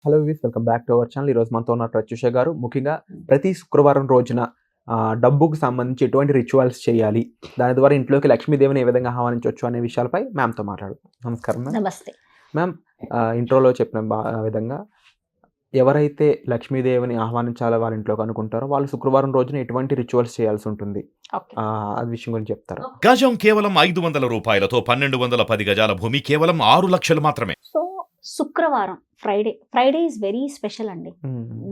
Hello విస్ welcome back to our channel. ఈరోజు మనతో ఉన్నారు ప్రత్యూష గారు. ముఖ్యంగా ప్రతి శుక్రవారం రోజున డబ్బుకు సంబంధించి ఎటువంటి రిచువల్స్ చేయాలి, దాని ద్వారా ఇంట్లోకి లక్ష్మీదేవిని ఏ విధంగా ఆహ్వానించవచ్చు అనే విషయాలపై మ్యామ్తో మాట్లాడుతాం. నమస్కారం మ్యామ్. నమస్తే మ్యామ్, ఇంట్రోలో చెప్పిన విధంగా ఎవరైతే లక్ష్మీదేవిని ఆహ్వానించాలో వాళ్ళ ఇంట్లోకి అనుకుంటారో వాళ్ళు శుక్రవారం రోజున ఎటువంటి రిచువల్స్ చేయాల్సి ఉంటుంది, ఓకే అది విషయం గురించి చెప్తారా? గజం కేవలం 500 రూపాయలతో 1210 గజాల భూమి కేవలం 6 లక్షలు మాత్రమే. సో శుక్రవారం ఫ్రైడే ఈజ్ వెరీ స్పెషల్ అండి.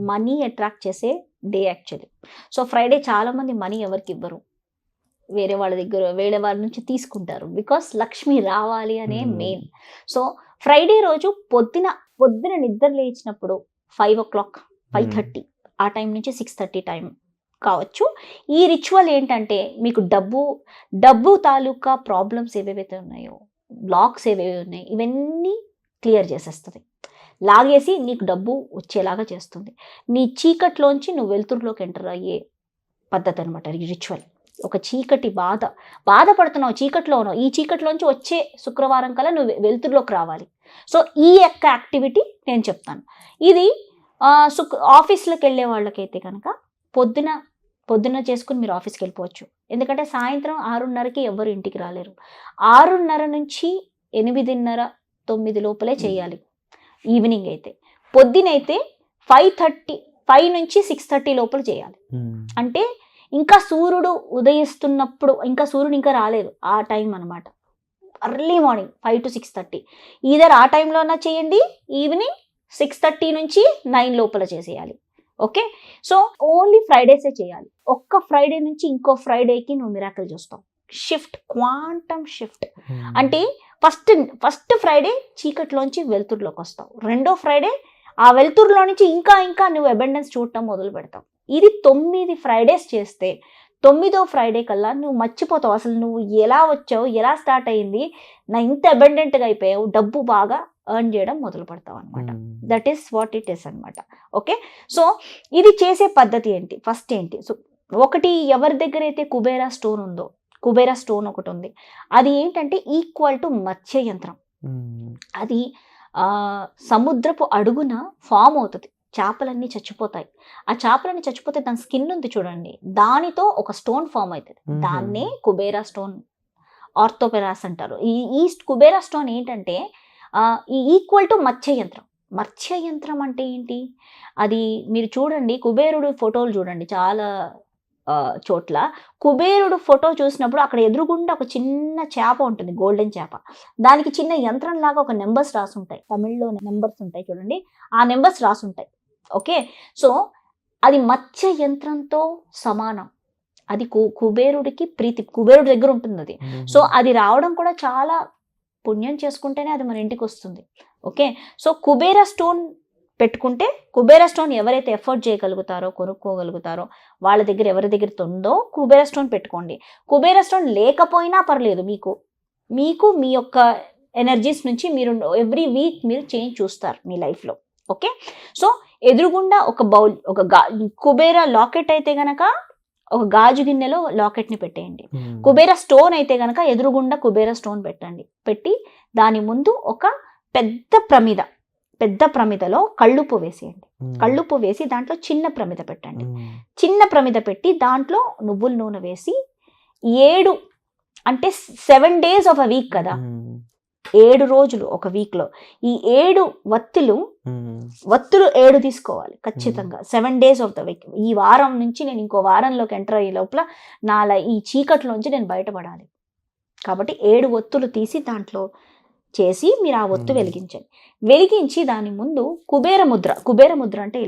మనీ అట్రాక్ట్ చేసే డే యాక్చువల్లీ. సో ఫ్రైడే చాలా మంది మనీ ఎవరికి ఇవ్వరు, వేరే వాళ్ళ నుంచి తీసుకుంటారు. బికాస్ లక్ష్మి రావాలి అనే మెయిన్. సో ఫ్రైడే రోజు పొద్దున నిద్ర లేచినప్పుడు 5 o'clock 5:30 ఆ టైం నుంచి 6:30 టైం కావచ్చు. ఈ రిచువల్ ఏంటంటే మీకు డబ్బు తాలూకా ప్రాబ్లమ్స్ ఏవేవైతే ఉన్నాయో, బ్లాక్స్ ఏవేవి ఉన్నాయి, ఇవన్నీ క్లియర్ చేసేస్తుంది. లాగేసి నీకు డబ్బు వచ్చేలాగా చేస్తుంది. నీ చీకట్లోంచి నువ్వు వెలుతురులోకి ఎంటర్ అయ్యే పద్ధతి అనమాట రిచువల్. ఒక చీకటి బాధపడుతున్నావు, చీకట్లో ఉన్నావు, ఈ చీకట్లోంచి వచ్చే శుక్రవారం కల్లా నువ్వు వెలుతురులోకి రావాలి. సో ఈ యొక్క యాక్టివిటీ నేను చెప్తాను. ఇది ఆఫీస్లోకి వెళ్ళే వాళ్ళకైతే కనుక పొద్దున్న చేసుకుని మీరు ఆఫీస్కి వెళ్ళిపోవచ్చు. ఎందుకంటే సాయంత్రం 6:30కి ఎవరు ఇంటికి రాలేరు. 6:30 నుంచి 8:30-9 లోపలే చేయాలి. ఈవినింగ్ అయితే, పొద్దునైతే 5 నుంచి 6:30 లోపల చేయాలి. అంటే ఇంకా సూర్యుడు ఉదయిస్తున్నప్పుడు, ఇంకా సూర్యుడు ఇంకా రాలేదు ఆ టైం అనమాట. ఎర్లీ మార్నింగ్ 5 to 6:30 ఈధర్ ఆ టైంలోనా చేయండి, ఈవినింగ్ 6:30 నుంచి 9 లోపల చేసేయాలి. ఓకే, సో ఓన్లీ ఫ్రైడేసే చేయాలి. ఒక్క ఫ్రైడే నుంచి ఇంకో ఫ్రైడేకి నువ్వు మిరాకిల్ చూస్తావు. క్వాంటమ్ షిఫ్ట్ అంటే ఫస్ట్ ఫ్రైడే చీకట్లోంచి వెలుతురులోకి వస్తావు. రెండో ఫ్రైడే ఆ వెలుతురులో నుంచి ఇంకా నువ్వు అబండెన్స్ చూడటం మొదలు పెడతావు. ఇది 9 ఫ్రైడేస్ చేస్తే 9వ ఫ్రైడే కల్లా నువ్వు మర్చిపోతావు అసలు నువ్వు ఎలా వచ్చావు, ఎలా స్టార్ట్ అయ్యింది, నా ఇంత అబండెంట్గా అయిపోయావు, డబ్బు బాగా ఎర్న్ చేయడం మొదలు పెడతావు అనమాట. That is what it is అనమాట. ఓకే, సో ఇది చేసే పద్ధతి ఏంటి, ఫస్ట్ ఏంటి, సో ఒకటి ఎవరి దగ్గర అయితే కుబేరా స్టోన్ ఉందో, కుబేరా స్టోన్ ఒకటి ఉంది, అది ఏంటంటే ఈక్వల్ టు మత్స్య యంత్రం. అది సముద్రపు అడుగున ఫామ్ అవుతుంది, చేపలన్నీ చచ్చిపోతాయి. ఆ చేపలన్నీ చచ్చిపోతే దాని స్కిన్ ఉంది చూడండి, దానితో ఒక స్టోన్ ఫామ్ అవుతుంది. దాన్నే కుబేరా స్టోన్, ఆర్థోపెరాస్ అంటారు. ఈ కుబేరా స్టోన్ ఏంటంటే ఈక్వల్ టు మత్స్య యంత్రం. మత్స్య యంత్రం అంటే ఏంటి, అది మీరు చూడండి, కుబేరుడు ఫోటోలు చూడండి, చాలా చోట్ల కుబేరుడు ఫోటో చూసినప్పుడు అక్కడ ఎదురుగుండా ఒక చిన్న చేప ఉంటుంది, గోల్డెన్ చేప. దానికి చిన్న యంత్రం లాగా ఒక నెంబర్స్ రాసుంటాయి, తమిళ్లో నెంబర్స్ ఉంటాయి చూడండి, ఆ నెంబర్స్ రాసుంటాయి. ఓకే, సో అది మత్స్య యంత్రంతో సమానం. అది కుబేరుడికి ప్రీతి, కుబేరుడి దగ్గర ఉంటుంది అది. సో అది రావడం కూడా చాలా పుణ్యం చేసుకుంటేనే అది మన ఇంటికి వస్తుంది. ఓకే, సో కుబేరా స్టోన్ పెట్టుకుంటే, కుబేరా స్టోన్ ఎవరైతే ఎఫర్ట్ చేయగలుగుతారో, కొనుక్కోగలుగుతారో, వాళ్ళ దగ్గర ఎవరి దగ్గర ఉందో కుబేరా స్టోన్ పెట్టుకోండి. కుబేరా స్టోన్ లేకపోయినా పర్లేదు, మీకు మీ యొక్క ఎనర్జీస్ నుంచి మీరు ఎవ్రీ వీక్ మీరు చేంజ్ చూస్తారు మీ లైఫ్లో. ఓకే, సో ఎదురుగుండా ఒక బౌల్, కుబేరా లాకెట్ అయితే గనక ఒక గాజు గిన్నెలో లాకెట్ని పెట్టేయండి. కుబేరా స్టోన్ అయితే గనక ఎదురుగుండా కుబేరా స్టోన్ పెట్టి దాని ముందు ఒక పెద్ద ప్రమిదలో కళ్ళుప్పు వేసేయండి. కళ్ళుప్పు వేసి దాంట్లో చిన్న ప్రమిద పెట్టండి. చిన్న ప్రమిద పెట్టి దాంట్లో నువ్వుల నూనె వేసి 7 అంటే 7 days ఆఫ్ అ వీక్ కదా, 7 రోజులు ఒక వీక్లో, ఈ 7 వత్తులు 7 తీసుకోవాలి ఖచ్చితంగా. 7 days ఆఫ్ ద వీక్. ఈ వారం నుంచి నేను ఇంకో వారంలోకి ఎంటర్ అయ్యే లోపల ఈ చీకట్లోంచి నేను బయటపడాలి కాబట్టి 7 ఒత్తులు తీసి దాంట్లో చేసి మీరు ఆ ఒత్తు వెలిగించి దాని ముందు కుబేర ముద్ర అంటే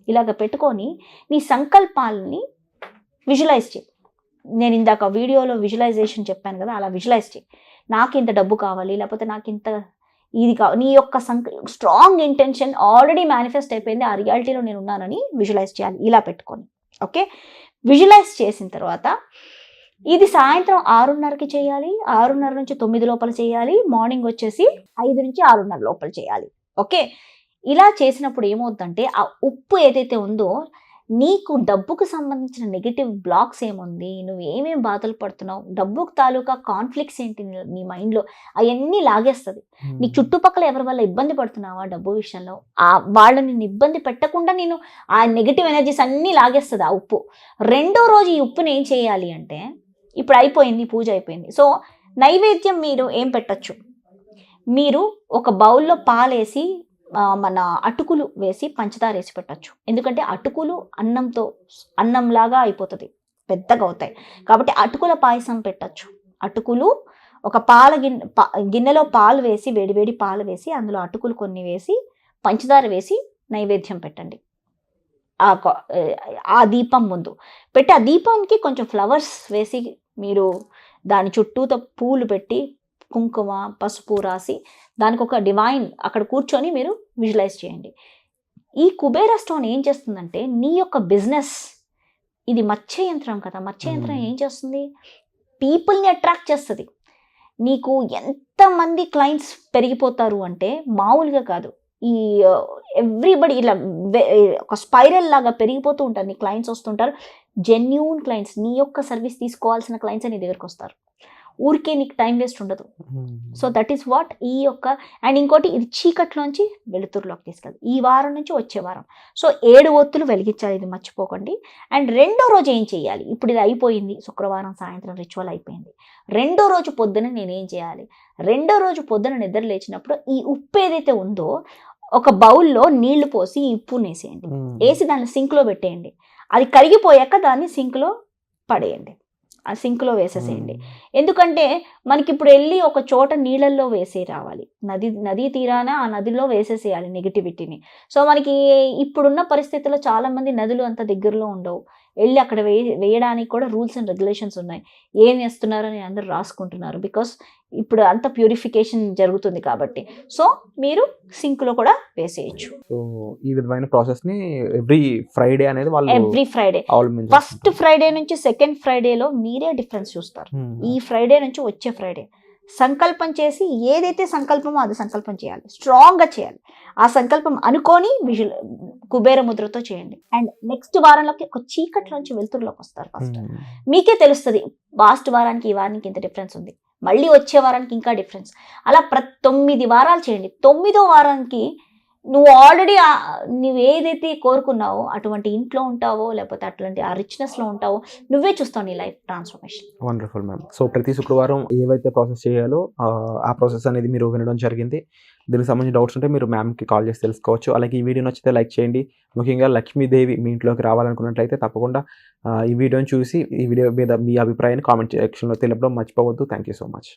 ఇలాగా పెట్టుకొని నీ సంకల్పాలని విజువలైజ్ చేయి. నేను ఇందాక వీడియోలో విజువలైజేషన్ చెప్పాను కదా, అలా విజువలైజ్ చేయి. నాకు ఇంత డబ్బు కావాలి, లేకపోతే నాకు ఇంత ఇది కావాలి, నీ యొక్క స్ట్రాంగ్ ఇంటెన్షన్ ఆల్రెడీ మేనిఫెస్ట్ అయిపోయింది, ఆ రియాలిటీలో నేను ఉన్నానని విజువలైజ్ చేయాలి ఇలా పెట్టుకొని. ఓకే, విజువలైజ్ చేసిన తర్వాత ఇది సాయంత్రం 6:30కి చేయాలి, 6:30 నుంచి 9 లోపల చేయాలి, మార్నింగ్ వచ్చేసి 5 నుంచి 6:30 లోపల చేయాలి. ఓకే, ఇలా చేసినప్పుడు ఏమవుతుందంటే ఆ ఉప్పు ఏదైతే ఉందో నీకు డబ్బుకు సంబంధించిన నెగిటివ్ బ్లాక్స్ ఏముంది, నువ్వు ఏమేమి బాధలు పడుతున్నావు, డబ్బుకు తాలూకా కాన్ఫ్లిక్ట్స్ ఏంటి నీ మైండ్లో, అవన్నీ లాగేస్తుంది. నీ చుట్టుపక్కల ఎవరి వల్ల ఇబ్బంది పడుతున్నావా డబ్బు విషయంలో, వాళ్ళని నిన్ను ఇబ్బంది పెట్టకుండా నేను ఆ నెగిటివ్ ఎనర్జీస్ అన్నీ లాగేస్తుంది ఆ ఉప్పు. రెండో రోజు ఈ ఉప్పుని ఏం చేయాలి అంటే, ఇప్పుడు అయిపోయింది, పూజ అయిపోయింది. సో నైవేద్యం మీరు ఏం పెట్టచ్చు, మీరు ఒక బౌల్లో పాలేసి మన అటుకులు వేసి పంచదార వేసి పెట్టచ్చు. ఎందుకంటే అటుకులు అన్నంలాగా అయిపోతుంది, పెద్దగా అవుతాయి. కాబట్టి అటుకుల పాయసం పెట్టచ్చు. అటుకులు ఒక గిన్నెలో పాలు వేసి, వేడివేడి పాలు వేసి, అందులో అటుకులు కొన్ని వేసి, పంచదార వేసి నైవేద్యం పెట్టండి. ఆ దీపం ముందు పెట్టి, ఆ దీపానికి కొంచెం ఫ్లవర్స్ వేసి, మీరు దాని చుట్టూతో పూలు పెట్టి, కుంకుమ పసుపు రాసి, దానికి ఒక డివైన్ అక్కడ కూర్చొని మీరు విజువలైజ్ చేయండి. ఈ కుబేర స్టోన్ ఏం చేస్తుందంటే, నీ యొక్క బిజినెస్, ఇది మత్స్య యంత్రం కదా, మత్స్య యంత్రం ఏం చేస్తుంది, పీపుల్ని అట్రాక్ట్ చేస్తుంది. నీకు ఎంతమంది క్లయింట్స్ పెరిగిపోతారు అంటే మామూలుగా కాదు. ఈ ఎవ్రీబడి ఇలా ఒక స్పైరల్ లాగా పెరిగిపోతూ ఉంటారు. నీ క్లయింట్స్ వస్తుంటారు, జెన్యూన్ క్లయింట్స్, నీ యొక్క సర్వీస్ తీసుకోవాల్సిన క్లయింట్స్ నీ దగ్గరకు వస్తారు. ఊరికే నీకు టైం వేస్ట్ ఉండదు. సో దట్ ఈస్ వాట్ ఈ యొక్క. అండ్ ఇంకోటి, ఇది చీకట్లోంచి వెలుతురులోకి తీసుకెళ్ళి ఈ వారం నుంచి వచ్చే వారం. సో 7 ఒత్తులు వెలిగించాలి, ఇది మర్చిపోకండి. అండ్ రెండో రోజు ఏం చేయాలి, ఇప్పుడు ఇది అయిపోయింది, శుక్రవారం సాయంత్రం రిచువల్ అయిపోయింది. రెండో రోజు పొద్దున నేనేం చేయాలి, రెండో రోజు పొద్దున నిద్ర లేచినప్పుడు ఈ ఉప్పు ఏదైతే ఉందో ఒక బౌల్లో నీళ్లు పోసి ఈ ఉప్పుని వేసేయండి. వేసి దాన్ని సింక్లో పెట్టేయండి. అది కరిగిపోయాక దాన్ని సింక్లో పడేయండి, ఆ సింక్లో వేసేసేయండి. ఎందుకంటే మనకి ఇప్పుడు వెళ్ళి ఒక చోట నీళ్ళల్లో వేసే రావాలి, నదీ తీరాన ఆ నదిలో వేసేసేయాలి నెగిటివిటీని. సో మనకి ఇప్పుడున్న పరిస్థితుల్లో చాలామంది నదులు అంత దగ్గరలో ఉండవు, వెళ్ళి అక్కడ వేయడానికి కూడా రూల్స్ అండ్ రెగ్యులేషన్స్ ఉన్నాయి. ఏం వేస్తున్నారని అందరూ రాసుకుంటున్నారు, బికాస్ ఇప్పుడు అంత ప్యూరిఫికేషన్ జరుగుతుంది కాబట్టి. సో మీరు సింక్లో కూడా వేసేయచ్చు. సో ఈ విధమైన ప్రాసెస్ని ఎవ్రీ ఫ్రైడే అనేది వాళ్ళు ఎవ్రీ ఫ్రైడే, ఫస్ట్ ఫ్రైడే నుంచి సెకండ్ ఫ్రైడేలో మీరే డిఫరెన్స్ చూస్తారు. ఈ ఫ్రైడే నుంచి వచ్చే ఫ్రైడే సంకల్పం చేసి, ఏదైతే సంకల్పమో అది సంకల్పం చేయాలి, స్ట్రాంగ్గా చేయాలి. ఆ సంకల్పం అనుకొని కుబేర ముద్రతో చేయండి. అండ్ నెక్స్ట్ వారంలోకి ఒక చీకట్లోంచి వెలుతురులోకి వస్తారు. ఫస్ట్ మీకే తెలుస్తుంది, లాస్ట్ వారానికి ఈ వారానికి ఇంత డిఫరెన్స్ ఉంది, మళ్ళీ వచ్చే వారానికి ఇంకా డిఫరెన్స్. అలా 9 వారాలు చేయండి. 9వ వారానికి నువ్వు ఆల్రెడీ నువ్వు ఏదైతే కోరుకున్నావో అటువంటి ఇంట్లో ఉంటావో, లేకపోతే అట్లాంటి ఆ రిచ్నెస్లో ఉంటావో, నువ్వే చూస్తావు నీ life transformation. Wonderful ma'am. So ప్రతి శుక్రవారం ఏవైతే ప్రాసెస్ చేయాలో ఆ ప్రాసెస్ అనేది మీరు వినడం జరిగింది. దీనికి సంబంధించిన డౌట్స్ ఉంటే మీరు మ్యామ్కి కాల్ చేసి తెలుసుకోవచ్చు. అలాగే ఈ వీడియో నచ్చితే లైక్ చేయండి. ముఖ్యంగా లక్ష్మీదేవి మీ ఇంట్లోకి రావాలనుకున్నట్లయితే తప్పకుండా ఈ వీడియోని చూసి ఈ వీడియో మీద మీ అభిప్రాయాన్ని కామెంట్ సెక్షన్లో తెలపడం మర్చిపోవద్దు. Thank you so much.